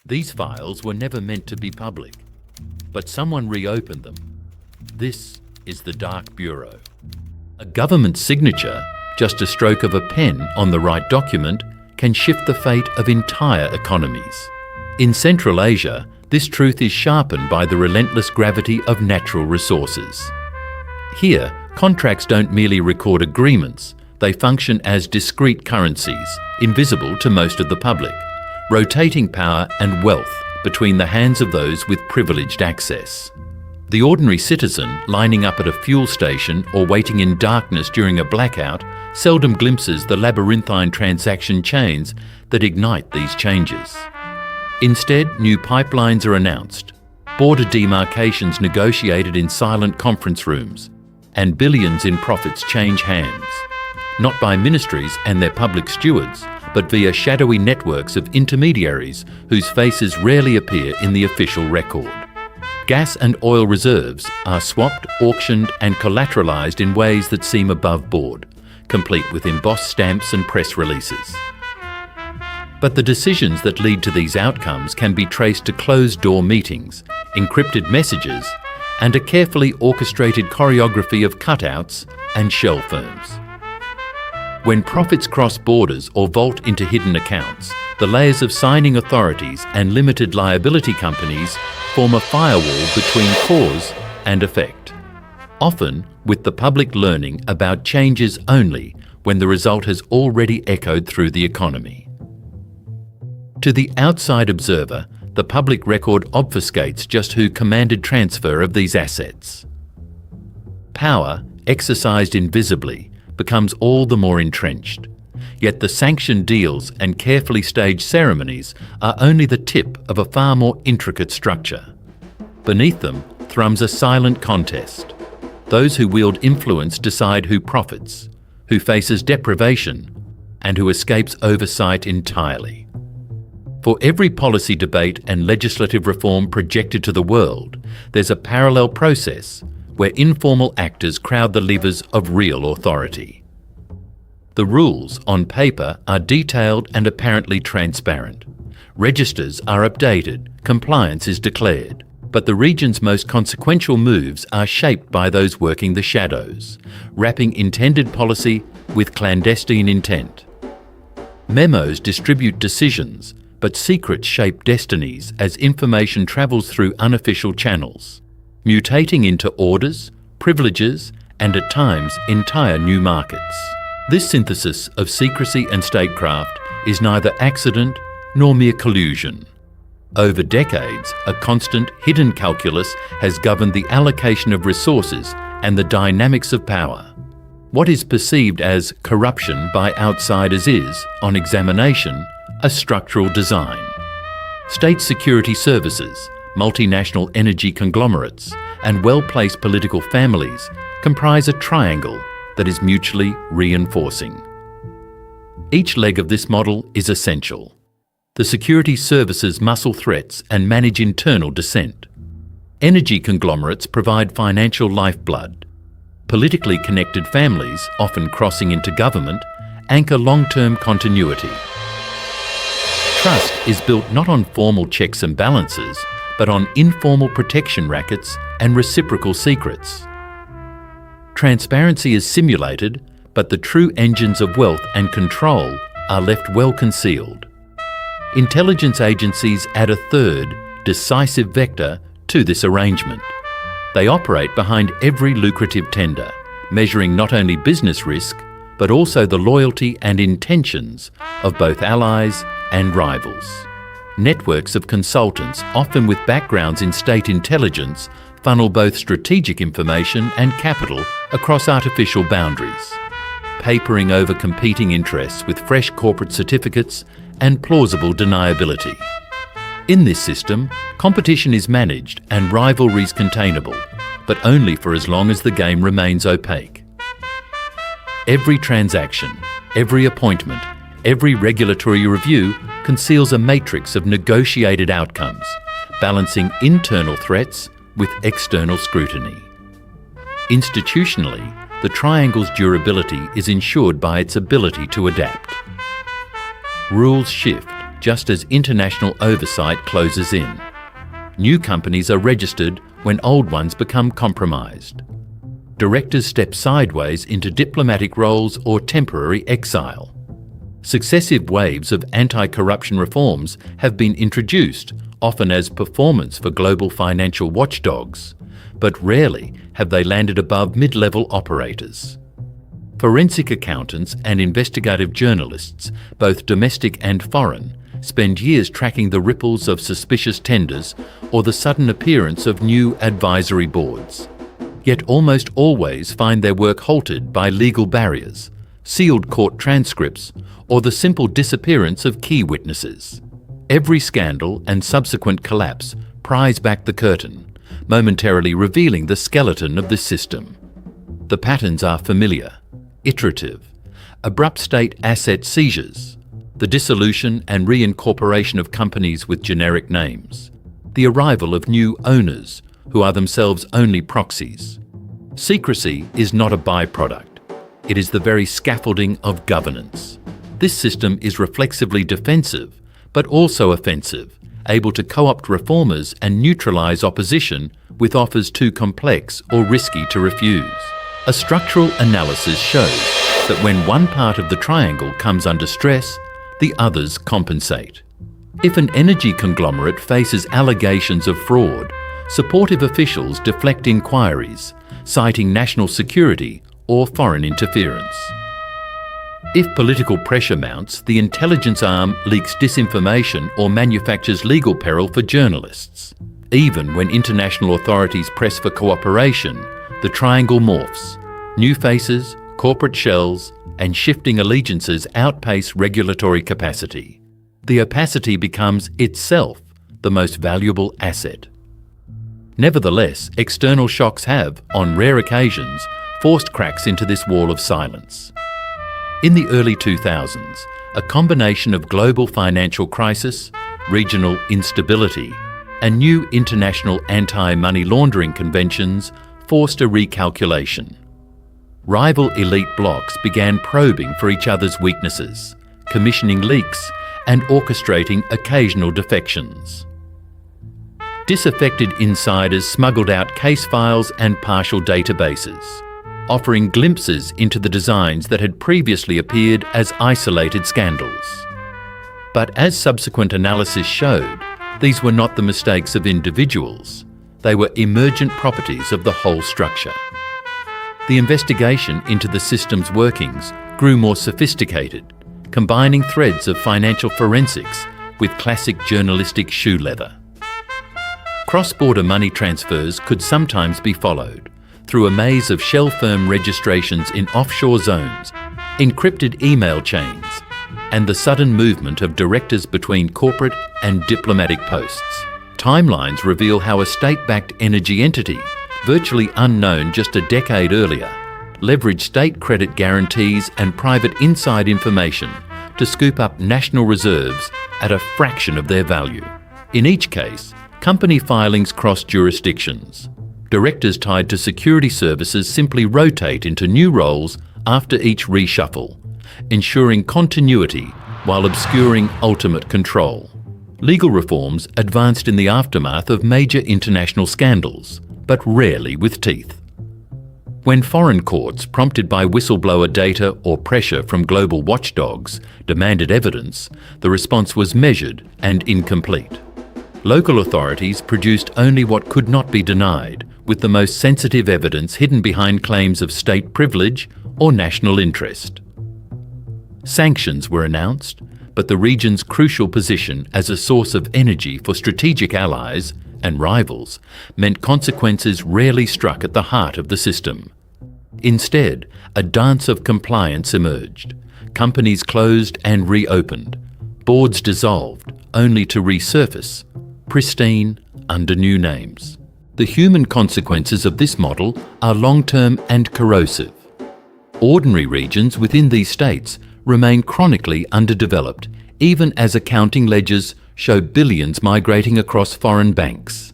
These files were never meant to be public, but someone reopened them. This is the Dark Bureau. A government signature, just a stroke of a pen on the right document, can shift the fate of entire economies. In Central Asia, this truth is sharpened by the relentless gravity of natural resources. Here, contracts don't merely record agreements, they function as discrete currencies, invisible to most of the public, rotating power and wealth between the hands of those with privileged access. The ordinary citizen lining up at a fuel station or waiting in darkness during a blackout seldom glimpses the labyrinthine transaction chains that ignite these changes. Instead, new pipelines are announced, border demarcations negotiated in silent conference rooms, and billions in profits change hands, not by ministries and their public stewards, but via shadowy networks of intermediaries whose faces rarely appear in the official record. Gas and oil reserves are swapped, auctioned and collateralized in ways that seem above board, complete with embossed stamps and press releases. But the decisions that lead to these outcomes can be traced to closed-door meetings, encrypted messages, and a carefully orchestrated choreography of cutouts and shell firms. When profits cross borders or vault into hidden accounts, the layers of signing authorities and limited liability companies form a firewall between cause and effect, often with the public learning about changes only when the result has already echoed through the economy. To the outside observer, the public record obfuscates just who commanded transfer of these assets. Power, exercised invisibly, becomes all the more entrenched. Yet the sanctioned deals and carefully staged ceremonies are only the tip of a far more intricate structure. Beneath them thrums a silent contest. Those who wield influence decide who profits, who faces deprivation, and who escapes oversight entirely. For every policy debate and legislative reform projected to the world, there's a parallel process where informal actors crowd the levers of real authority. The rules, on paper, are detailed and apparently transparent. Registers are updated, compliance is declared, but the region's most consequential moves are shaped by those working the shadows, wrapping intended policy with clandestine intent. Memos distribute decisions, but secrets shape destinies as information travels through unofficial channels, mutating into orders, privileges, and at times entire new markets. This synthesis of secrecy and statecraft is neither accident nor mere collusion. Over decades, a constant, hidden calculus has governed the allocation of resources and the dynamics of power. What is perceived as corruption by outsiders is, on examination, a structural design. State security services, multinational energy conglomerates, and well-placed political families comprise a triangle that is mutually reinforcing. Each leg of this model is essential. The security services muscle threats and manage internal dissent. Energy conglomerates provide financial lifeblood. Politically connected families, often crossing into government, anchor long-term continuity. Trust is built not on formal checks and balances, but on informal protection rackets and reciprocal secrets. Transparency is simulated, but the true engines of wealth and control are left well concealed. Intelligence agencies add a third, decisive vector to this arrangement. They operate behind every lucrative tender, measuring not only business risk, but also the loyalty and intentions of both allies and rivals. Networks of consultants, often with backgrounds in state intelligence, funnel both strategic information and capital across artificial boundaries, papering over competing interests with fresh corporate certificates and plausible deniability. In this system, competition is managed and rivalries containable, but only for as long as the game remains opaque. Every transaction, every appointment, every regulatory review conceals a matrix of negotiated outcomes, balancing internal threats with external scrutiny. Institutionally, the triangle's durability is ensured by its ability to adapt. Rules shift, just as international oversight closes in. New companies are registered when old ones become compromised. Directors step sideways into diplomatic roles or temporary exile. Successive waves of anti-corruption reforms have been introduced, often as performance for global financial watchdogs, but rarely have they landed above mid-level operators. Forensic accountants and investigative journalists, both domestic and foreign, spend years tracking the ripples of suspicious tenders or the sudden appearance of new advisory boards. Yet almost always find their work halted by legal barriers, sealed court transcripts, or the simple disappearance of key witnesses. Every scandal and subsequent collapse pries back the curtain, momentarily revealing the skeleton of this system. The patterns are familiar, iterative, abrupt state asset seizures, the dissolution and reincorporation of companies with generic names, the arrival of new owners who are themselves only proxies. Secrecy is not a byproduct. It is the very scaffolding of governance. This system is reflexively defensive, but also offensive, able to co-opt reformers and neutralise opposition with offers too complex or risky to refuse. A structural analysis shows that when one part of the triangle comes under stress, the others compensate. If an energy conglomerate faces allegations of fraud, supportive officials deflect inquiries, citing national security or foreign interference. If political pressure mounts, the intelligence arm leaks disinformation or manufactures legal peril for journalists. Even when international authorities press for cooperation, the triangle morphs. New faces, corporate shells, and shifting allegiances outpace regulatory capacity. The opacity becomes itself the most valuable asset. Nevertheless, external shocks have, on rare occasions, forced cracks into this wall of silence. In the early 2000s, a combination of global financial crisis, regional instability, and new international anti-money laundering conventions forced a recalculation. Rival elite blocs began probing for each other's weaknesses, commissioning leaks and orchestrating occasional defections. Disaffected insiders smuggled out case files and partial databases, offering glimpses into the designs that had previously appeared as isolated scandals. But as subsequent analysis showed, these were not the mistakes of individuals. They were emergent properties of the whole structure. The investigation into the system's workings grew more sophisticated, combining threads of financial forensics with classic journalistic shoe leather. Cross-border money transfers could sometimes be followed through a maze of shell firm registrations in offshore zones, encrypted email chains, and the sudden movement of directors between corporate and diplomatic posts. Timelines reveal how a state-backed energy entity, virtually unknown just a decade earlier, leveraged state credit guarantees and private inside information to scoop up national reserves at a fraction of their value. In each case, company filings cross jurisdictions. Directors tied to security services simply rotate into new roles after each reshuffle, ensuring continuity while obscuring ultimate control. Legal reforms advanced in the aftermath of major international scandals, but rarely with teeth. When foreign courts, prompted by whistleblower data or pressure from global watchdogs, demanded evidence, the response was measured and incomplete. Local authorities produced only what could not be denied, with the most sensitive evidence hidden behind claims of state privilege or national interest. Sanctions were announced, but the region's crucial position as a source of energy for strategic allies and rivals meant consequences rarely struck at the heart of the system. Instead, a dance of compliance emerged. Companies closed and reopened, boards dissolved, only to resurface, pristine, under new names. The human consequences of this model are long-term and corrosive. Ordinary regions within these states remain chronically underdeveloped, even as accounting ledgers show billions migrating across foreign banks.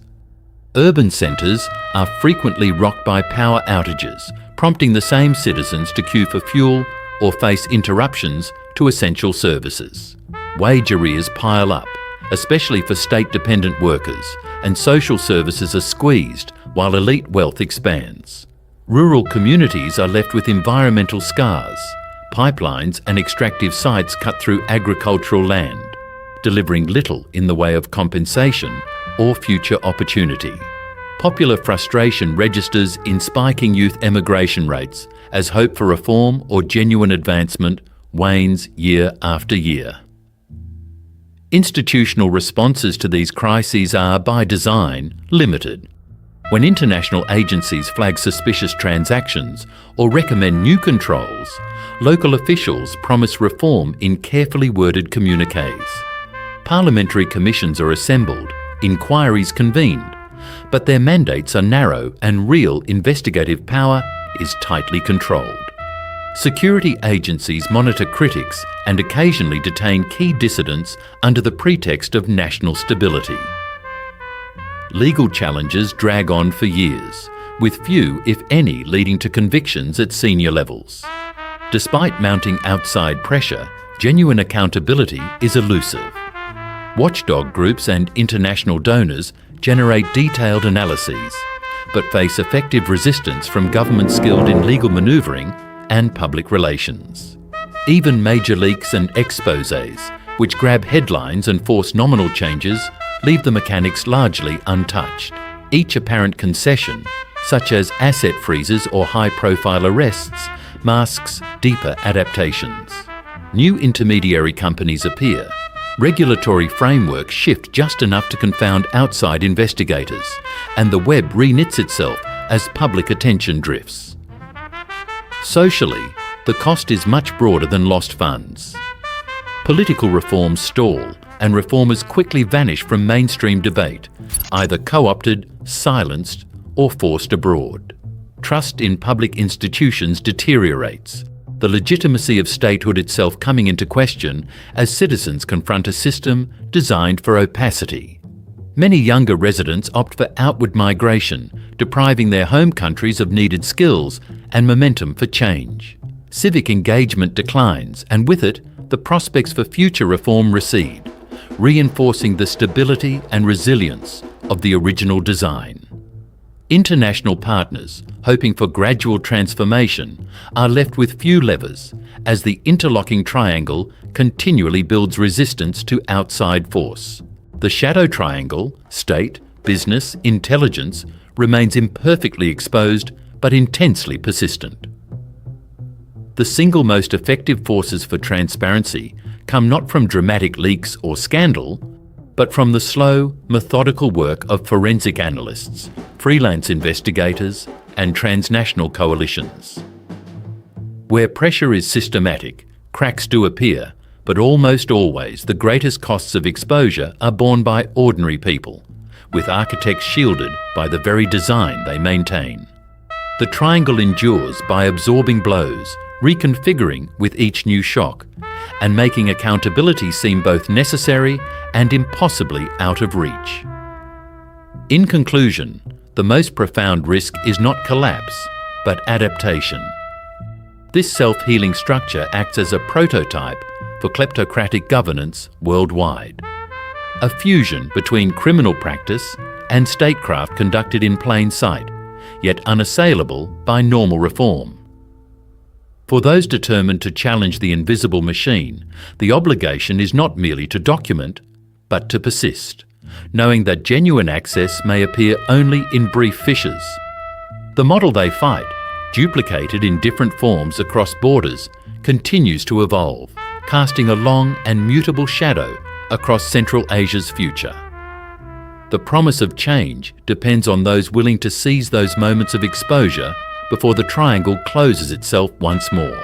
Urban centres are frequently rocked by power outages, prompting the same citizens to queue for fuel or face interruptions to essential services. Wage arrears pile up, especially for state-dependent workers, and social services are squeezed while elite wealth expands. Rural communities are left with environmental scars, pipelines and extractive sites cut through agricultural land, delivering little in the way of compensation or future opportunity. Popular frustration registers in spiking youth emigration rates as hope for reform or genuine advancement wanes year after year. Institutional responses to these crises are, by design, limited. When international agencies flag suspicious transactions or recommend new controls, local officials promise reform in carefully worded communiques. Parliamentary commissions are assembled, inquiries convened, but their mandates are narrow and real investigative power is tightly controlled. Security agencies monitor critics and occasionally detain key dissidents under the pretext of national stability. Legal challenges drag on for years, with few, if any, leading to convictions at senior levels. Despite mounting outside pressure, genuine accountability is elusive. Watchdog groups and international donors generate detailed analyses, but face effective resistance from governments skilled in legal manoeuvring and public relations. Even major leaks and exposés, which grab headlines and force nominal changes, leave the mechanics largely untouched. Each apparent concession, such as asset freezes or high-profile arrests, masks deeper adaptations. New intermediary companies appear. Regulatory frameworks shift just enough to confound outside investigators, and the web reknits itself as public attention drifts. Socially, the cost is much broader than lost funds. Political reforms stall, and reformers quickly vanish from mainstream debate, either co-opted, silenced, or forced abroad. Trust in public institutions deteriorates, the legitimacy of statehood itself coming into question as citizens confront a system designed for opacity. Many younger residents opt for outward migration, depriving their home countries of needed skills and momentum for change. Civic engagement declines, and with it, the prospects for future reform recede, reinforcing the stability and resilience of the original design. International partners, hoping for gradual transformation, are left with few levers as the interlocking triangle continually builds resistance to outside force. The shadow triangle, state, business, intelligence, remains imperfectly exposed but intensely persistent. The single most effective forces for transparency come not from dramatic leaks or scandal, but from the slow, methodical work of forensic analysts, freelance investigators, and transnational coalitions. Where pressure is systematic, cracks do appear, but almost always the greatest costs of exposure are borne by ordinary people, with architects shielded by the very design they maintain. The triangle endures by absorbing blows, reconfiguring with each new shock, and making accountability seem both necessary and impossibly out of reach. In conclusion, the most profound risk is not collapse, but adaptation. This self-healing structure acts as a prototype for kleptocratic governance worldwide. A fusion between criminal practice and statecraft conducted in plain sight, yet unassailable by normal reform. For those determined to challenge the invisible machine, the obligation is not merely to document, but to persist, knowing that genuine access may appear only in brief fissures. The model they fight, duplicated in different forms across borders, continues to evolve, casting a long and mutable shadow across Central Asia's future. The promise of change depends on those willing to seize those moments of exposure before the triangle closes itself once more.